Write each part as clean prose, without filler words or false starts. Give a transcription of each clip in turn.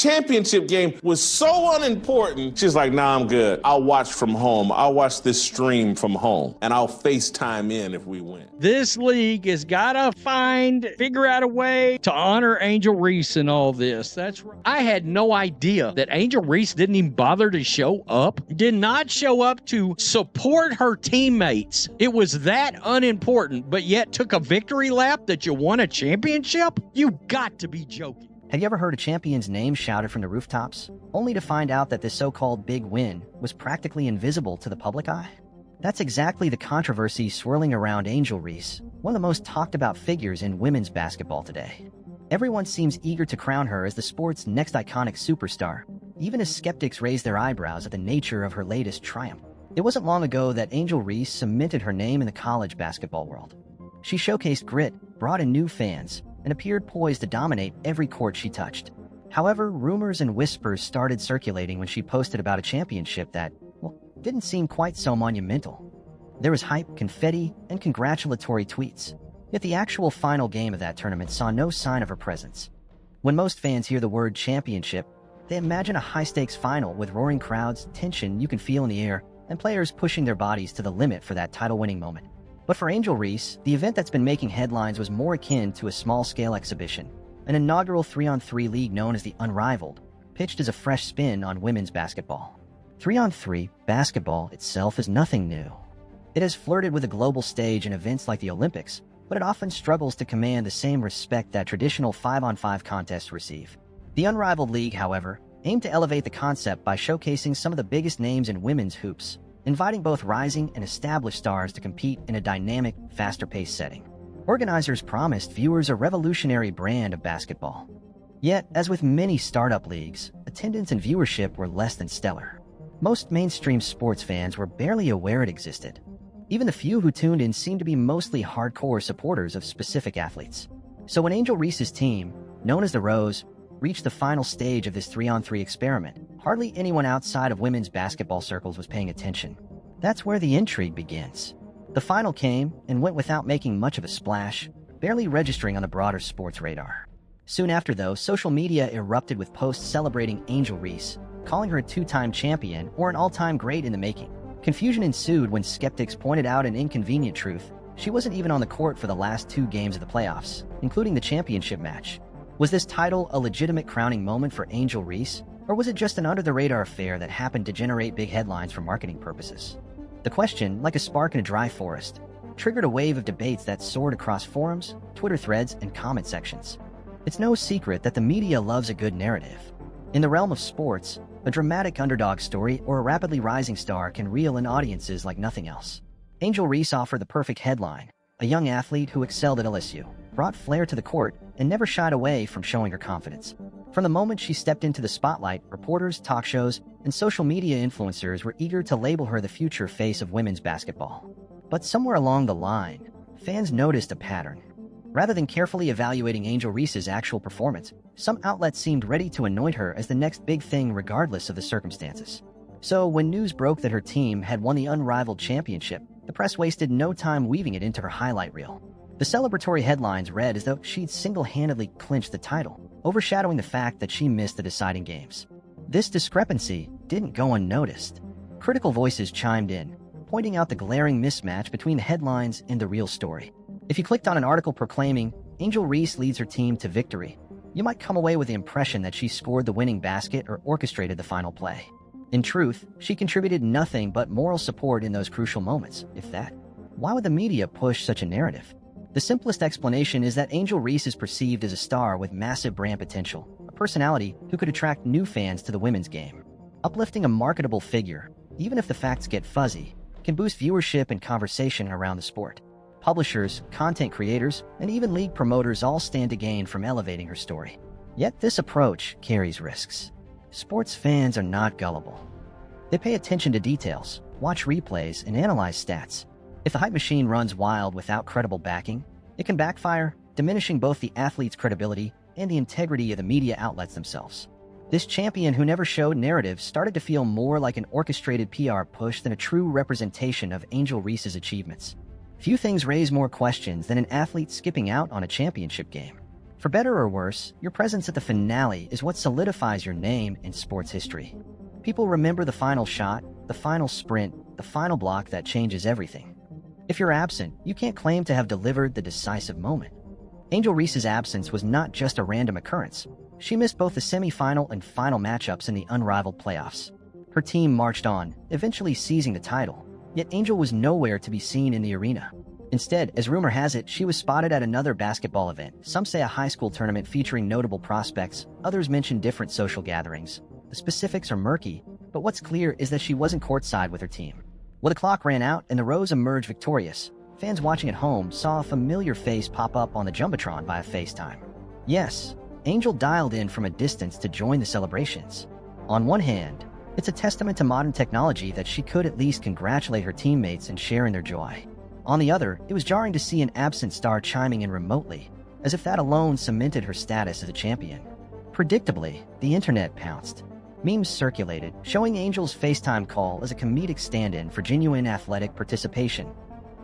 championship game was so unimportant. She's like, nah, I'm good. I'll watch from home. I'll watch this stream from home, and I'll FaceTime in if we win. This league has got to figure out a way to honor Angel Reese in all this. That's right. I had no idea that Angel Reese didn't even bother to show up. Did not show up to support her teammates. It was that unimportant, but yet took a victory lap that you won a championship? You got to be joking. Have you ever heard a champion's name shouted from the rooftops, only to find out that this so-called big win was practically invisible to the public eye? That's exactly the controversy swirling around Angel Reese, one of the most talked about figures in women's basketball today. Everyone seems eager to crown her as the sport's next iconic superstar, even as skeptics raise their eyebrows at the nature of her latest triumph. It wasn't long ago that Angel Reese cemented her name in the college basketball world. She showcased grit, brought in new fans, and appeared poised to dominate every court she touched. However, rumors and whispers started circulating when she posted about a championship that, well, didn't seem quite so monumental. There was hype, confetti, and congratulatory tweets. Yet the actual final game of that tournament saw no sign of her presence. When most fans hear the word championship, they imagine a high-stakes final with roaring crowds, tension you can feel in the air, and players pushing their bodies to the limit for that title-winning moment. But for Angel Reese, the event that's been making headlines was more akin to a small-scale exhibition, an inaugural 3-on-3 league known as the Unrivaled, pitched as a fresh spin on women's basketball. 3-on-3 basketball itself is nothing new. It has flirted with a global stage in events like the Olympics, but it often struggles to command the same respect that traditional 5-on-5 contests receive. The Unrivaled League, however, aimed to elevate the concept by showcasing some of the biggest names in women's hoops, inviting both rising and established stars to compete in a dynamic, faster-paced setting. Organizers promised viewers a revolutionary brand of basketball. Yet, as with many startup leagues, attendance and viewership were less than stellar. Most mainstream sports fans were barely aware it existed. Even the few who tuned in seemed to be mostly hardcore supporters of specific athletes. So when Angel Reese's team, known as the Rose, reached the final stage of this 3-on-3 experiment, hardly anyone outside of women's basketball circles was paying attention. That's where the intrigue begins. The final came and went without making much of a splash, barely registering on the broader sports radar. Soon after, though, social media erupted with posts celebrating Angel Reese, calling her a two-time champion or an all-time great in the making. Confusion ensued when skeptics pointed out an inconvenient truth. She wasn't even on the court for the last 2 games of the playoffs, including the championship match. Was this title a legitimate crowning moment for Angel Reese, or was it just an under-the-radar affair that happened to generate big headlines for marketing purposes? The question, like a spark in a dry forest, triggered a wave of debates that soared across forums, Twitter threads, and comment sections. It's no secret that the media loves a good narrative. In the realm of sports, a dramatic underdog story or a rapidly rising star can reel in audiences like nothing else. Angel Reese offered the perfect headline: a young athlete who excelled at LSU, brought flair to the court, and never shied away from showing her confidence. From the moment she stepped into the spotlight, reporters, talk shows, and social media influencers were eager to label her the future face of women's basketball. But somewhere along the line, fans noticed a pattern. Rather than carefully evaluating Angel Reese's actual performance, some outlets seemed ready to anoint her as the next big thing regardless of the circumstances. So when news broke that her team had won the Unrivaled championship, the press wasted no time weaving it into her highlight reel. The celebratory headlines read as though she'd single-handedly clinched the title, overshadowing the fact that she missed the deciding games. This discrepancy didn't go unnoticed. Critical voices chimed in, pointing out the glaring mismatch between the headlines and the real story. If you clicked on an article proclaiming, Angel Reese leads her team to victory, you might come away with the impression that she scored the winning basket or orchestrated the final play. In truth, she contributed nothing but moral support in those crucial moments, if that. Why would the media push such a narrative? The simplest explanation is that Angel Reese is perceived as a star with massive brand potential, a personality who could attract new fans to the women's game. Uplifting a marketable figure, even if the facts get fuzzy, can boost viewership and conversation around the sport. Publishers, content creators, and even league promoters all stand to gain from elevating her story. Yet this approach carries risks. Sports fans are not gullible. They pay attention to details, watch replays, and analyze stats. If the hype machine runs wild without credible backing, it can backfire, diminishing both the athlete's credibility and the integrity of the media outlets themselves. This champion who never showed narrative started to feel more like an orchestrated PR push than a true representation of Angel Reese's achievements. Few things raise more questions than an athlete skipping out on a championship game. For better or worse, your presence at the finale is what solidifies your name in sports history. People remember the final shot, the final sprint, the final block that changes everything. If you're absent, you can't claim to have delivered the decisive moment. Angel Reese's absence was not just a random occurrence. She missed both the semi-final and final matchups in the unrivaled playoffs. Her team marched on, eventually seizing the title, yet Angel was nowhere to be seen in the arena. Instead, as rumor has it, she was spotted at another basketball event. Some say a high school tournament featuring notable prospects, others mention different social gatherings. The specifics are murky, but what's clear is that she wasn't courtside with her team. When the clock ran out and the Rose emerged victorious, fans watching at home saw a familiar face pop up on the Jumbotron via FaceTime. Yes, Angel dialed in from a distance to join the celebrations. On one hand, it's a testament to modern technology that she could at least congratulate her teammates and share in their joy. On the other, it was jarring to see an absent star chiming in remotely, as if that alone cemented her status as a champion. Predictably, the internet pounced. Memes circulated, showing Angel's FaceTime call as a comedic stand-in for genuine athletic participation.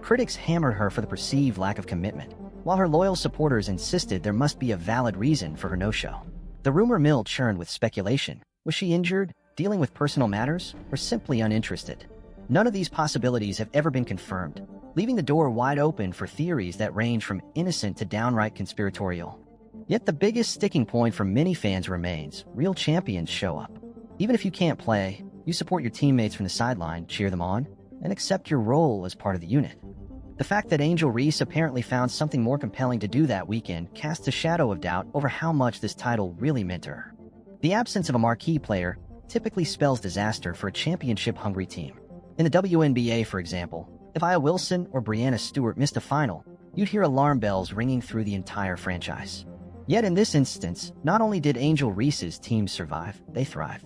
Critics hammered her for the perceived lack of commitment, while her loyal supporters insisted there must be a valid reason for her no-show. The rumor mill churned with speculation. Was she injured, dealing with personal matters, or simply uninterested? None of these possibilities have ever been confirmed, leaving the door wide open for theories that range from innocent to downright conspiratorial. Yet the biggest sticking point for many fans remains: real champions show up. Even if you can't play, you support your teammates from the sideline, cheer them on, and accept your role as part of the unit. The fact that Angel Reese apparently found something more compelling to do that weekend casts a shadow of doubt over how much this title really meant to her. The absence of a marquee player typically spells disaster for a championship-hungry team. In the WNBA, for example, if Aya Wilson or Breanna Stewart missed a final, you'd hear alarm bells ringing through the entire franchise. Yet in this instance, not only did Angel Reese's team survive, they thrived.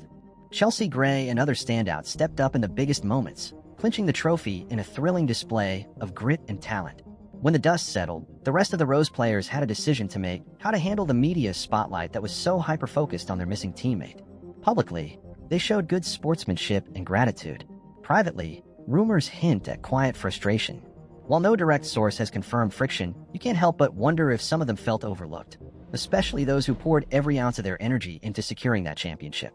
Chelsea Gray and other standouts stepped up in the biggest moments, clinching the trophy in a thrilling display of grit and talent. When the dust settled, the rest of the Rose players had a decision to make: how to handle the media spotlight that was so hyper-focused on their missing teammate. Publicly, they showed good sportsmanship and gratitude. Privately, rumors hint at quiet frustration. While no direct source has confirmed friction, you can't help but wonder if some of them felt overlooked, especially those who poured every ounce of their energy into securing that championship.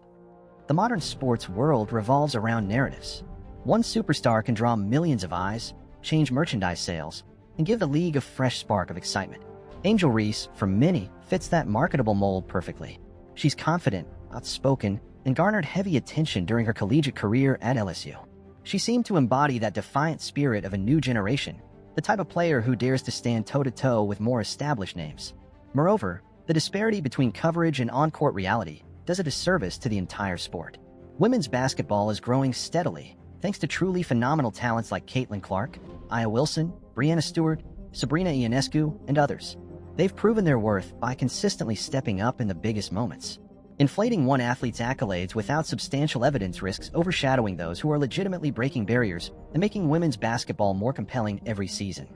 The modern sports world revolves around narratives. One superstar can draw millions of eyes, change merchandise sales, and give the league a fresh spark of excitement. Angel Reese, for many, fits that marketable mold perfectly. She's confident, outspoken, and garnered heavy attention during her collegiate career at LSU. She seemed to embody that defiant spirit of a new generation, the type of player who dares to stand toe-to-toe with more established names. Moreover, the disparity between coverage and on-court reality does a disservice to the entire sport. Women's basketball is growing steadily, thanks to truly phenomenal talents like Caitlin Clark, Aya Wilson, Breanna Stewart, Sabrina Ionescu, and others. They've proven their worth by consistently stepping up in the biggest moments. Inflating one athlete's accolades without substantial evidence risks overshadowing those who are legitimately breaking barriers and making women's basketball more compelling every season.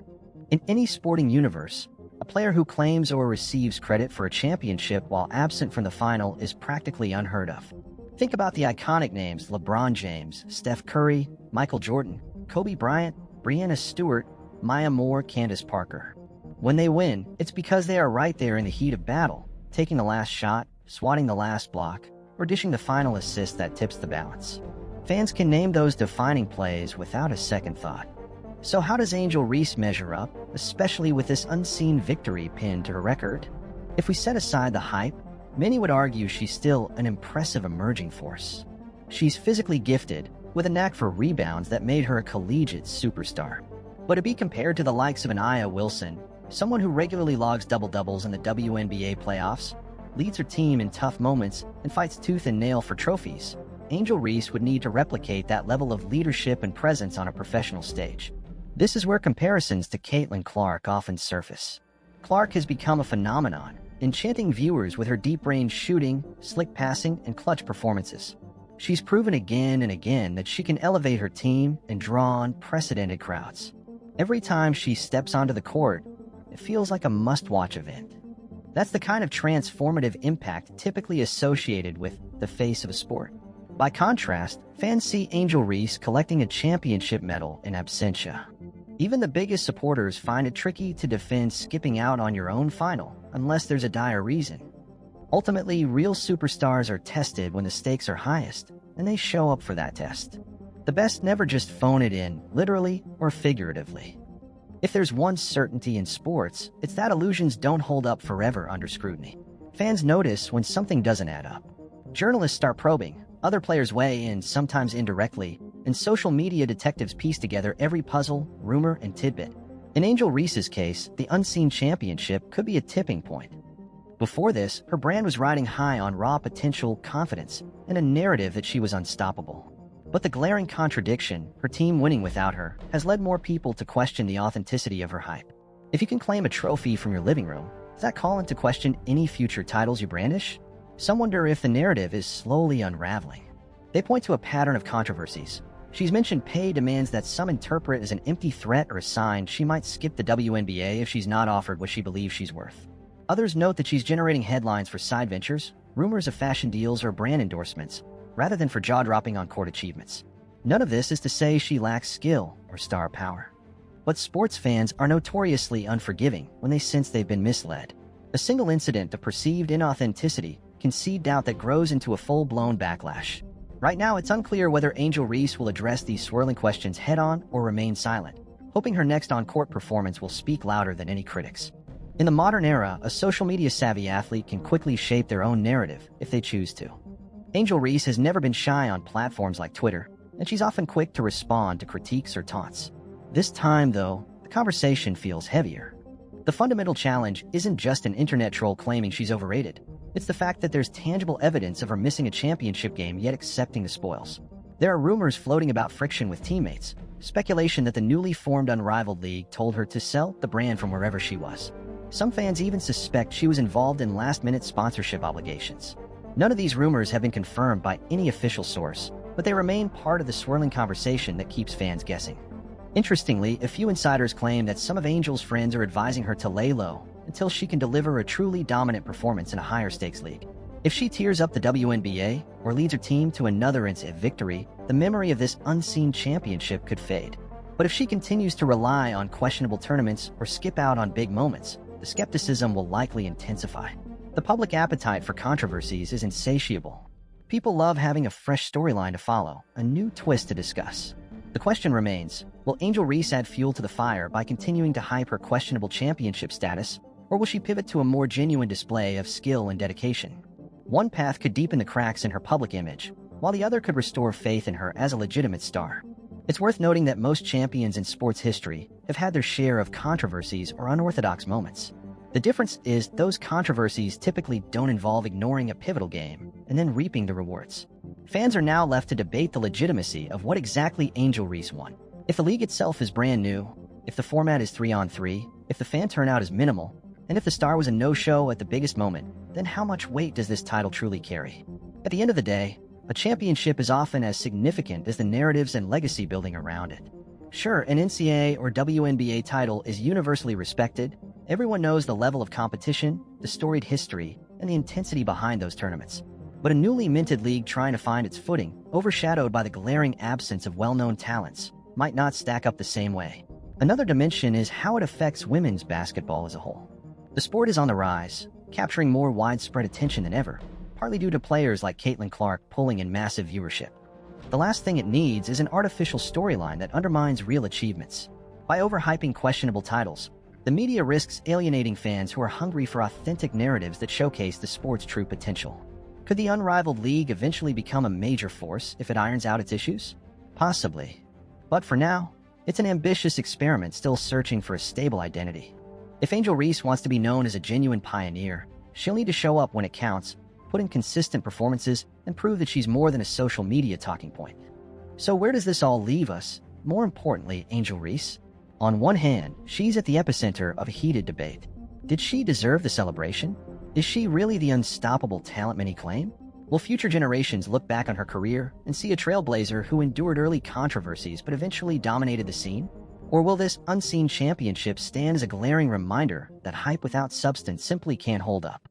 In any sporting universe, a player who claims or receives credit for a championship while absent from the final is practically unheard of. Think about the iconic names LeBron James, Steph Curry, Michael Jordan, Kobe Bryant, Breanna Stewart, Maya Moore, Candace Parker. When they win, it's because they are right there in the heat of battle, taking the last shot, swatting the last block, or dishing the final assist that tips the balance. Fans can name those defining plays without a second thought. So how does Angel Reese measure up, especially with this unseen victory pinned to her record? If we set aside the hype, many would argue she's still an impressive emerging force. She's physically gifted, with a knack for rebounds that made her a collegiate superstar. But to be compared to the likes of an Aya Wilson, someone who regularly logs double-doubles in the WNBA playoffs, leads her team in tough moments, and fights tooth and nail for trophies, Angel Reese would need to replicate that level of leadership and presence on a professional stage. This is where comparisons to Caitlin Clark often surface. Clark has become a phenomenon, enchanting viewers with her deep-range shooting, slick passing, and clutch performances. She's proven again and again that she can elevate her team and draw unprecedented crowds. Every time she steps onto the court, it feels like a must-watch event. That's the kind of transformative impact typically associated with the face of a sport. By contrast, fans see Angel Reese collecting a championship medal in absentia. Even the biggest supporters find it tricky to defend skipping out on your own final unless there's a dire reason. Ultimately, real superstars are tested when the stakes are highest, and they show up for that test. The best never just phone it in, literally or figuratively. If there's one certainty in sports, it's that illusions don't hold up forever under scrutiny. Fans notice when something doesn't add up. Journalists start probing, other players weigh in, sometimes indirectly, and social media detectives piece together every puzzle, rumor, and tidbit. In Angel Reese's case, the unseen championship could be a tipping point. Before this, her brand was riding high on raw potential, confidence, and a narrative that she was unstoppable. But the glaring contradiction, her team winning without her, has led more people to question the authenticity of her hype. If you can claim a trophy from your living room, does that call into question any future titles you brandish? Some wonder if the narrative is slowly unraveling. They point to a pattern of controversies. She's mentioned pay demands that some interpret as an empty threat or a sign she might skip the WNBA if she's not offered what she believes she's worth. Others note that she's generating headlines for side ventures, rumors of fashion deals, or brand endorsements, rather than for jaw-dropping on-court achievements. None of this is to say she lacks skill or star power. But sports fans are notoriously unforgiving when they sense they've been misled. A single incident of perceived inauthenticity can seed doubt that grows into a full-blown backlash. Right now, it's unclear whether Angel Reese will address these swirling questions head-on or remain silent, hoping her next on-court performance will speak louder than any critics. In the modern era, a social media-savvy athlete can quickly shape their own narrative if they choose to. Angel Reese has never been shy on platforms like Twitter, and she's often quick to respond to critiques or taunts. This time, though, the conversation feels heavier. The fundamental challenge isn't just an internet troll claiming she's overrated. It's the fact that there's tangible evidence of her missing a championship game yet accepting the spoils. There are rumors floating about friction with teammates, speculation that the newly formed Unrivaled League told her to sell the brand from wherever she was. Some fans even suspect she was involved in last-minute sponsorship obligations. None of these rumors have been confirmed by any official source, but they remain part of the swirling conversation that keeps fans guessing. Interestingly, a few insiders claim that some of Angel's friends are advising her to lay low until she can deliver a truly dominant performance in a higher-stakes league. If she tears up the WNBA or leads her team to another instant victory, the memory of this unseen championship could fade. But if she continues to rely on questionable tournaments or skip out on big moments, the skepticism will likely intensify. The public appetite for controversies is insatiable. People love having a fresh storyline to follow, a new twist to discuss. The question remains, will Angel Reese add fuel to the fire by continuing to hype her questionable championship status, or will she pivot to a more genuine display of skill and dedication? One path could deepen the cracks in her public image, while the other could restore faith in her as a legitimate star. It's worth noting that most champions in sports history have had their share of controversies or unorthodox moments. The difference is those controversies typically don't involve ignoring a pivotal game and then reaping the rewards. Fans are now left to debate the legitimacy of what exactly Angel Reese won. If the league itself is brand new, if the format is 3-on-3, if the fan turnout is minimal, and if the star was a no-show at the biggest moment, then how much weight does this title truly carry? At the end of the day, a championship is often as significant as the narratives and legacy building around it. Sure, an NCAA or WNBA title is universally respected. Everyone knows the level of competition, the storied history, and the intensity behind those tournaments. But a newly minted league trying to find its footing, overshadowed by the glaring absence of well-known talents, might not stack up the same way. Another dimension is how it affects women's basketball as a whole. The sport is on the rise, capturing more widespread attention than ever, partly due to players like Caitlin Clark pulling in massive viewership. The last thing it needs is an artificial storyline that undermines real achievements. By overhyping questionable titles, the media risks alienating fans who are hungry for authentic narratives that showcase the sport's true potential. Could the Unrivaled League eventually become a major force if it irons out its issues? Possibly. But for now, it's an ambitious experiment still searching for a stable identity. If Angel Reese wants to be known as a genuine pioneer, she'll need to show up when it counts, put in consistent performances, and prove that she's more than a social media talking point. So where does this all leave us? More importantly, Angel Reese? On one hand, she's at the epicenter of a heated debate. Did she deserve the celebration? Is she really the unstoppable talent many claim? Will future generations look back on her career and see a trailblazer who endured early controversies but eventually dominated the scene? Or will this unseen championship stand as a glaring reminder that hype without substance simply can't hold up?